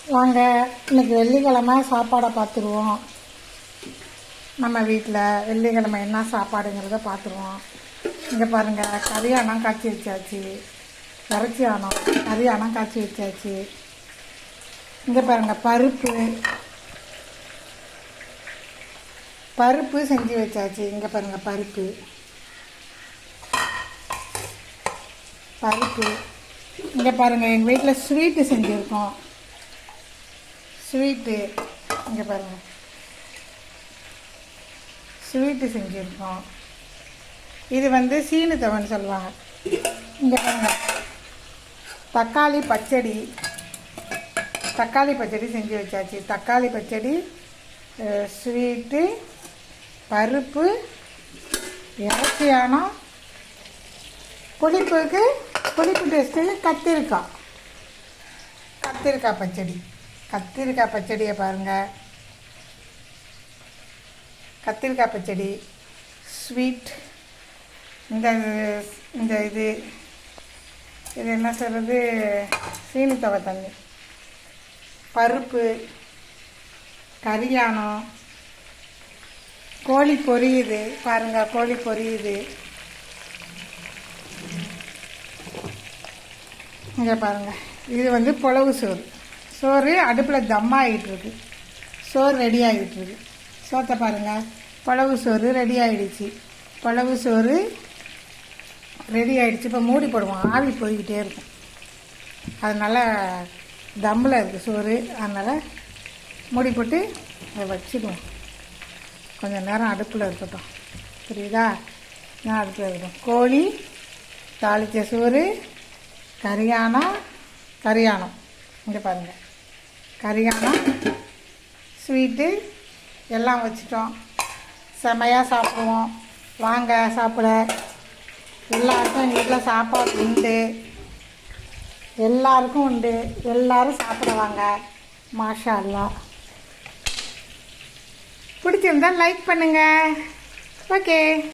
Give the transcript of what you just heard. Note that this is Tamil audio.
வாங்க இன்னைக்கு வெள்ளிக்கிழமை சாப்பாடை பார்த்துருவோம். நம்ம வீட்டில் வெள்ளிக்கிழமை என்ன சாப்பாடுங்கிறத பார்த்துருவோம். இங்கே பாருங்கள், கறியானம் காய்ச்சி வச்சாச்சு, இறைச்சி ஆனம் கறியானம் காய்ச்சி வச்சாச்சு. இங்கே பாருங்கள், பருப்பு செஞ்சு வச்சாச்சு. இங்கே பாருங்கள், பருப்பு இங்கே பாருங்கள், எங்கள் வீட்டில் ஸ்வீட்டு செஞ்சுருக்கோம். ஸ்வீட்டு இங்கே பாருங்கள், ஸ்வீட்டு செஞ்சுருக்கோம். இது வந்து சீனித்தவன்னு சொல்லுவாங்க. இங்கே பாருங்கள், தக்காளி பச்சடி செஞ்சு வச்சாச்சு. தக்காளி பச்சடி, ஸ்வீட்டு, பருப்பு, இறைச்சியானம், புளிப்பு டேஸ்ட்டு, கத்திரிக்காய் பச்சடியை பாருங்கள். கத்திரிக்காய் பச்சடி, ஸ்வீட், இந்த இது என்ன சொல்கிறது, சீனித்தவ தண்ணி, பருப்பு, கறியானம், கோழி பொரியுது பாருங்கள், கோழி பொரியுது. இங்கே பாருங்கள், இது வந்து புலவு சோறு அடுப்பில் தம்மாகிட்டுருக்கு. சோறு ரெடி ஆகிட்டுருக்கு. சோத்தை பாருங்கள், புலவு சோறு ரெடி ஆகிடுச்சு. புலவு சோறு ரெடி ஆகிடுச்சு. இப்போ மூடி போடுவோம், ஆவி போய்கிட்டே இருக்கும். அதனால் தம்மில் இருக்குது சோறு, அதனால் மூடி போட்டு அதை வச்சுக்குவோம். கொஞ்சம் நேரம் அடுப்பில் இருக்கட்டும், புரியுதா? நான் அடுப்பில் இருக்கட்டும். கோழி தாளித்த சோறு, கறியானம் இங்கே பாருங்கள், கறியானம், ஸ்வீட்டு எல்லாம் வச்சுட்டோம். செமையாக சாப்பிடுவோம். வாங்க சாப்பிட. எல்லாருக்கும் எங்கள் வீட்டில் சாப்பாடு உண்டு, எல்லாருக்கும் உண்டு. எல்லோரும் சாப்பிடுவாங்க. மாஷா அல்லாஹ். பிடிச்சிருந்தா லைக் பண்ணுங்கள். ஓகே.